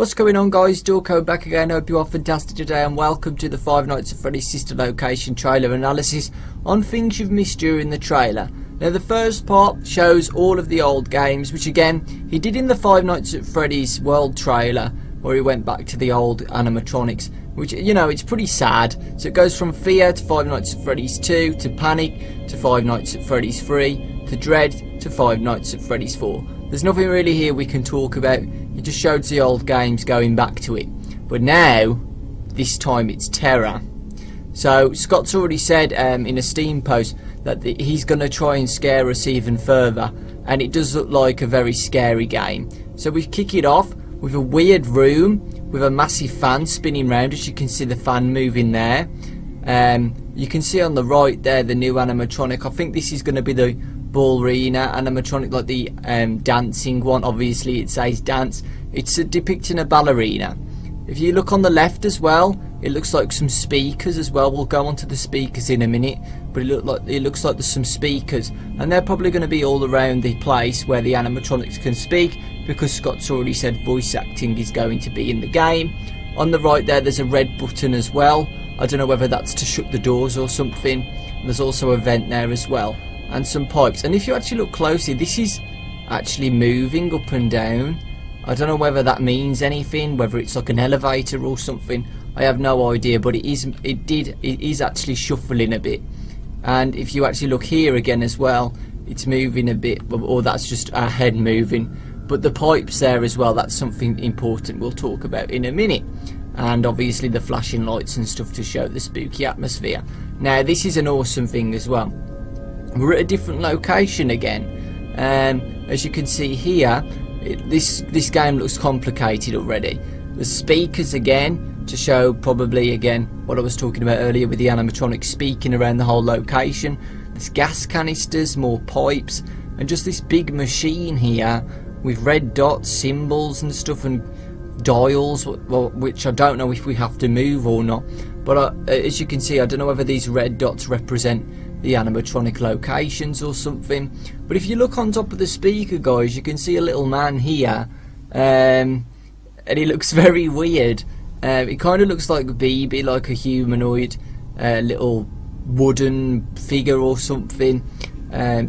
What's going on, guys? Dawko back again. Hope you are fantastic today, and welcome to the Five Nights at Freddy's Sister Location trailer analysis on things you've missed during the trailer. Now, the first part shows all of the old games, which again he did in the Five Nights at Freddy's World trailer, where he went back to the old animatronics, which, you know, it's pretty sad. So it goes from Fear to Five Nights at Freddy's 2 to Panic to Five Nights at Freddy's 3 to Dread to Five Nights at Freddy's 4. There's nothing really here we can talk about. It just showed the old games going back to it. But now, this time it's Terror. So Scott's already said in a Steam post that he's going to try and scare us even further. And it does look like a very scary game. So we kick it off with a weird room with a massive fan spinning round. As you can see the fan moving there. You can see on the right there the new animatronic. I think this is going to be the ballerina animatronic, like the dancing one. Obviously it says dance. It's depicting a ballerina. If you look on the left as well, it looks like some speakers as well. We'll go on to the speakers in a minute, but it looks like there's some speakers, and they're probably going to be all around the place where the animatronics can speak, because Scott's already said voice acting is going to be in the game. On the right there's a red button as well. I don't know whether that's to shut the doors or something. There's also a vent there as well, and some pipes. And if you actually look closely, this is actually moving up and down. I don't know whether that means anything, whether it's like an elevator or something. I have no idea, but it is actually shuffling a bit. And if you actually look here again as well, it's moving a bit, or that's just our head moving. But the pipes there as well, that's something important we'll talk about in a minute. And obviously the flashing lights and stuff to show the spooky atmosphere. Now this is an awesome thing as well. We're at a different location again. As you can see here, this game looks complicated already. The speakers again to show probably again what I was talking about earlier with the animatronics speaking around the whole location. There's gas canisters, more pipes, and just this big machine here with red dots, symbols and stuff, and dials, which I don't know if we have to move or not. But as you can see, I don't know whether these red dots represent the animatronic locations or something. But if you look on top of the speaker, guys, you can see a little man here, and he looks very weird. It kind of looks like BB, like a humanoid little wooden figure or something,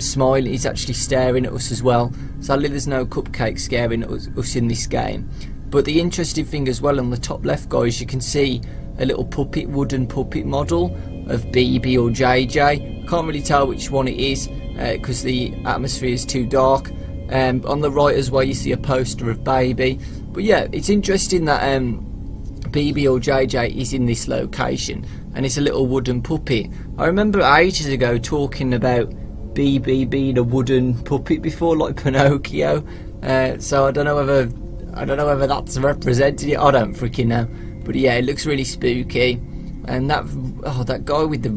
smiling. He's actually staring at us as well. Sadly there's no cupcake scaring us in this game. But the interesting thing as well, on the top left, guys, you can see a little puppet, wooden puppet model of BB or JJ. Can't really tell which one it is because the atmosphere is too dark. On the right as well you see a poster of Baby. But yeah, it's interesting that BB or JJ is in this location, and it's a little wooden puppet. I remember ages ago talking about BB being a wooden puppet before, like Pinocchio. So I don't know whether that's representing it. I don't freaking know. But yeah, it looks really spooky. And that guy with the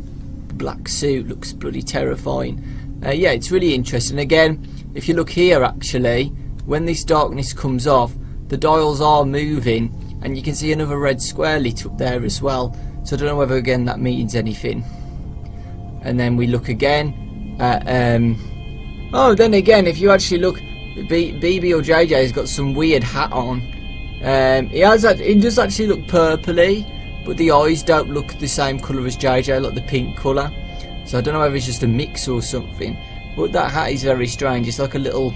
black suit looks bloody terrifying. Yeah, it's really interesting. Again, if you look here, actually, when this darkness comes off, the dials are moving, and you can see another red square lit up there as well. So I don't know whether again that means anything. And then we look again at oh, then again, if you actually look, BB or JJ has got some weird hat on. It does actually look purpley, but the eyes don't look the same colour as JJ, like the pink colour. So I don't know whether it's just a mix or something. But that hat is very strange. It's like a little,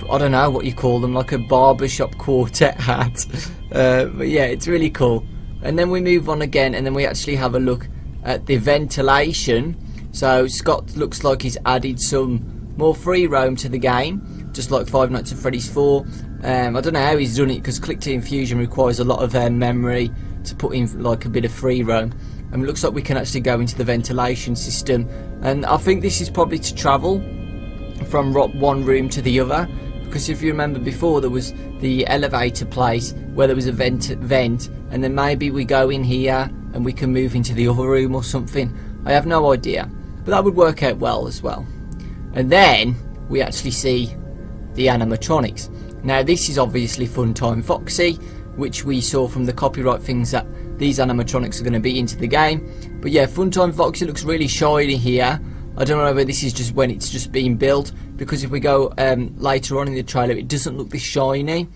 I don't know what you call them, like a barbershop quartet hat. But yeah, it's really cool. And then we move on again, and then we actually have a look at the ventilation. So Scott looks like he's added some more free roam to the game, just like Five Nights at Freddy's 4. I don't know how he's done it, because Click to Infusion requires a lot of memory to put in like a bit of free roam. And it looks like we can actually go into the ventilation system, and I think this is probably to travel from one room to the other, because if you remember before, there was the elevator place where there was a vent, and then maybe we go in here and we can move into the other room or something. I have no idea, but that would work out well as well. And then we actually see the animatronics. Now this is obviously Funtime Foxy, which we saw from the copyright things that these animatronics are going to be into the game. But yeah, Funtime Foxy looks really shiny here. I don't know whether this is just when it's just being built, because if we go later on in the trailer, it doesn't look this shiny.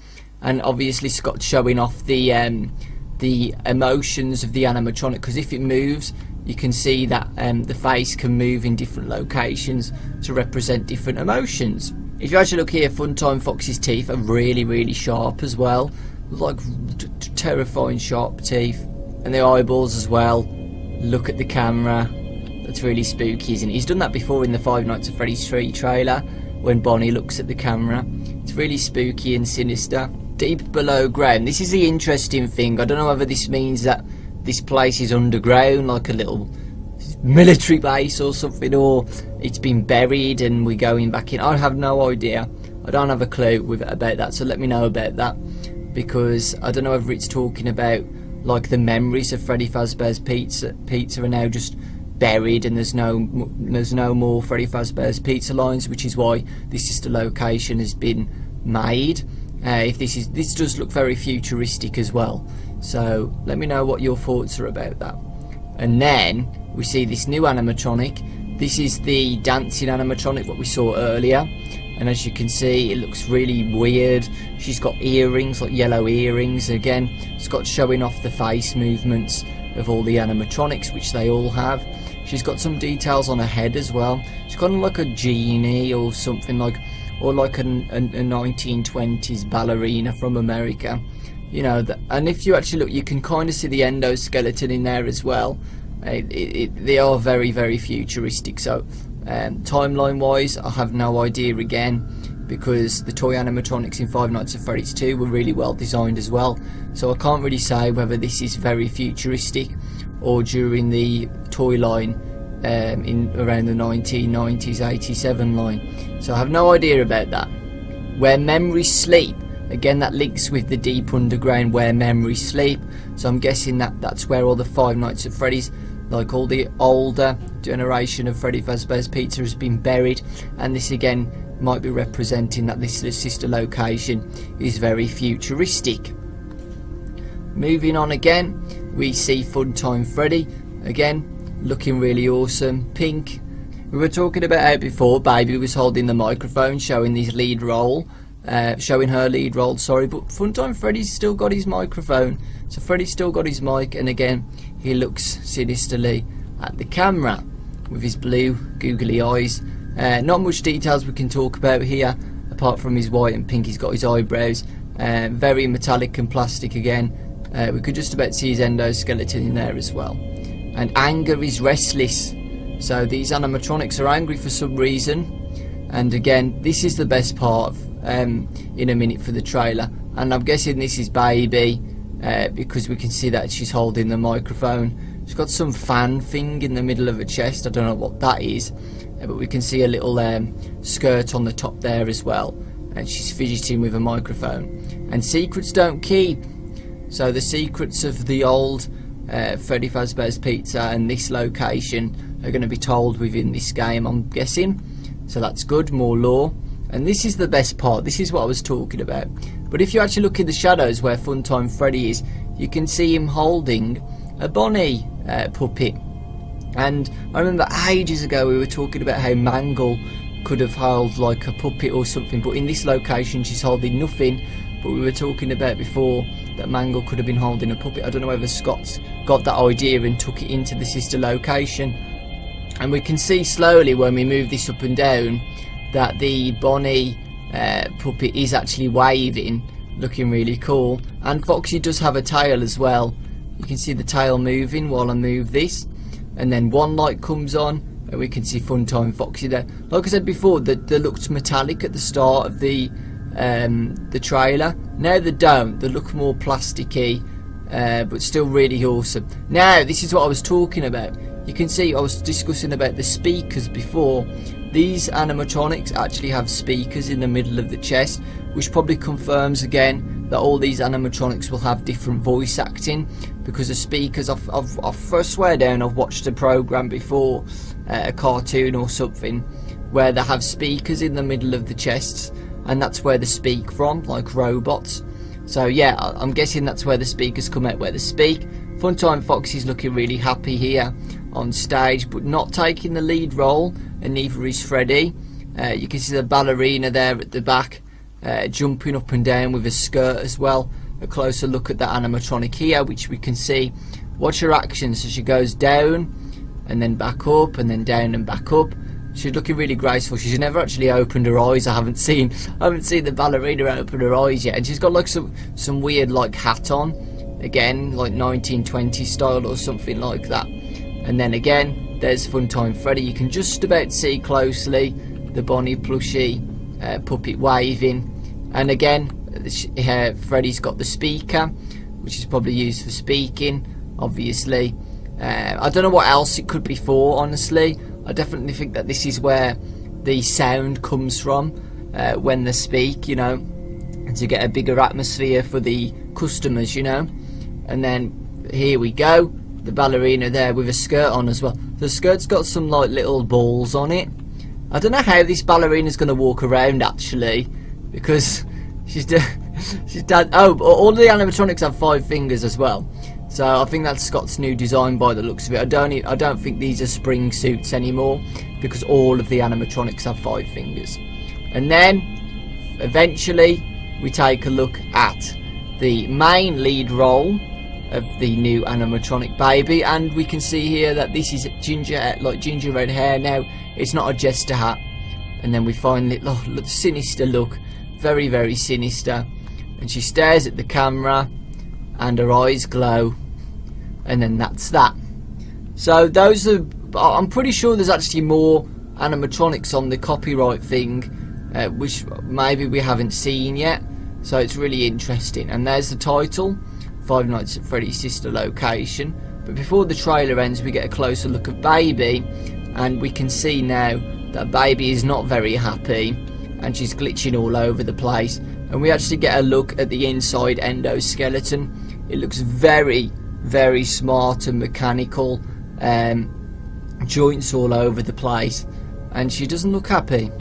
and obviously Scott's showing off the emotions of the animatronic, because if it moves, you can see that the face can move in different locations to represent different emotions. If you actually look here, Funtime Fox's teeth are really, really sharp as well, like terrifying sharp teeth, and the eyeballs as well. Look at the camera. That's really spooky, isn't it? He's done that before in the Five Nights at Freddy's 3 trailer, when Bonnie looks at the camera. It's really spooky and sinister. Deep below ground. This is the interesting thing. I don't know whether this means that this place is underground, like a little military base or something, or it's been buried and we're going back in. I have no idea. I don't have a clue about that, so let me know about that, because I don't know whether it's talking about like the memories of Freddy Fazbear's Pizza are now just buried, and there's no more Freddy Fazbear's Pizza lines, which is why this sister location has been made. If this does look very futuristic as well, so let me know what your thoughts are about that. And then we see this new animatronic. This is the dancing animatronic what we saw earlier, and as you can see, it looks really weird. She's got earrings, like yellow earrings. Again, it's got showing off the face movements of all the animatronics, which they all have. She's got some details on her head as well. She's got like a genie or something, like, or like a 1920s ballerina from America, you know. And if you actually look, you can kind of see the endoskeleton in there as well. They are very, very futuristic. So timeline wise, I have no idea again, because the toy animatronics in Five Nights at Freddy's 2 were really well designed as well. So I can't really say whether this is very futuristic or during the toy line in around the 1990s, 87 line. So I have no idea about that. Where memories sleep. Again, that links with the deep underground where memories sleep. So I'm guessing that that's where all the Five Nights at Freddy's, like all the older generation of Freddy Fazbear's Pizza, has been buried. And this again might be representing that this sister location is very futuristic. Moving on again, we see Funtime Freddy. Again, looking really awesome. Pink. We were talking about how before Baby was holding the microphone, showing his lead role. Showing her lead role, sorry, but Funtime Freddy's still got his microphone, so Freddy's still got his mic, and again he looks sinisterly at the camera with his blue googly eyes. Not much details we can talk about here apart from his white and pink. He's got his eyebrows, very metallic and plastic again. We could just about see his endoskeleton in there as well. And anger is restless, so these animatronics are angry for some reason. And again, this is the best part of, in a minute for the trailer, and I'm guessing this is Baby, because we can see that she's holding the microphone. She's got some fan thing in the middle of her chest. I don't know what that is, but we can see a little skirt on the top there as well, and she's fidgeting with a microphone. And secrets don't keep, so the secrets of the old Freddy Fazbear's Pizza and this location are going to be told within this game, I'm guessing. So that's good, more lore. And this is the best part, this is what I was talking about. But if you actually look in the shadows where Funtime Freddy is, you can see him holding a Bonnie puppet. And I remember ages ago we were talking about how Mangle could have held like a puppet or something, but in this location she's holding nothing. But we were talking about before that Mangle could have been holding a puppet. I don't know whether Scott's got that idea and took it into the sister location. And we can see slowly when we move this up and down that the Bonnie puppet is actually waving, looking really cool. And Foxy does have a tail as well. You can see the tail moving while I move this. And then one light comes on and we can see Funtime Foxy there. Like I said before, they looked metallic at the start of the trailer. Now they don't. They look more plasticky, but still really awesome. Now, this is what I was talking about. You can see I was discussing about the speakers before. These animatronics actually have speakers in the middle of the chest, which probably confirms again that all these animatronics will have different voice acting, because the speakers, I swear down, I've watched a program before, a cartoon or something, where they have speakers in the middle of the chests, and that's where they speak from, like robots. So yeah, I'm guessing that's where the speakers come out, where they speak. Funtime Foxy's looking really happy here on stage, but not taking the lead role, and neither is Freddy. You can see the ballerina there at the back, jumping up and down with a skirt as well. A closer look at that animatronic here, which we can see. Watch her action. So she goes down and then back up and then down and back up. She's looking really graceful. She's never actually opened her eyes. I haven't seen the ballerina open her eyes yet. And she's got like some weird like hat on, again like 1920s style or something like that. And then again, there's Funtime Freddy. You can just about see closely the Bonnie plushie puppet waving. And again, Freddy's got the speaker, which is probably used for speaking, obviously. I don't know what else it could be for, honestly. I definitely think that this is where the sound comes from when they speak, you know, and to get a bigger atmosphere for the customers, you know. And then here we go, the ballerina there with a skirt on as well. The skirt's got some like little balls on it. I don't know how this ballerina's going to walk around actually, because she's done. Oh, all the animatronics have 5 fingers as well. So I think that's Scott's new design by the looks of it. I don't think these are spring suits anymore, because all of the animatronics have 5 fingers. And then eventually we take a look at the main lead role of the new animatronic baby, and we can see here that this is ginger red hair now. It's not a jester hat. And then we finally look sinister look, very, very sinister. And she stares at the camera and her eyes glow. And then that's that. So those are, I'm pretty sure there's actually more animatronics on the copyright thing, which maybe we haven't seen yet. So it's really interesting. And there's the title, Five Nights at Freddy's Sister Location. But before the trailer ends, we get a closer look at Baby, and we can see now that Baby is not very happy, and she's glitching all over the place. And we actually get a look at the inside endoskeleton. It looks very, very smart and mechanical, joints all over the place, and she doesn't look happy.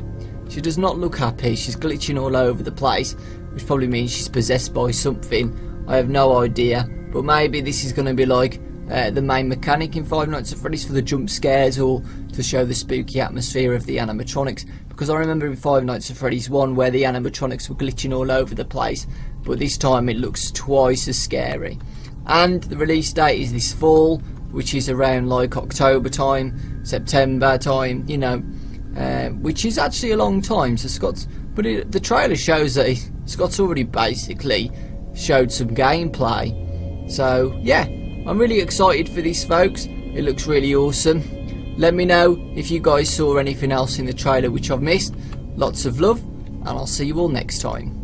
She does not look happy. She's glitching all over the place, which probably means she's possessed by something. I have no idea, but maybe this is going to be like the main mechanic in Five Nights at Freddy's for the jump scares, or to show the spooky atmosphere of the animatronics, because I remember in Five Nights at Freddy's 1 where the animatronics were glitching all over the place, but this time it looks twice as scary. And the release date is this fall, which is around like October time, September time, you know, which is actually a long time. So the trailer shows that Scott's already basically showed some gameplay. So yeah, I'm really excited for this, folks. It looks really awesome. Let me know if you guys saw anything else in the trailer which I've missed. Lots of love, and I'll see you all next time.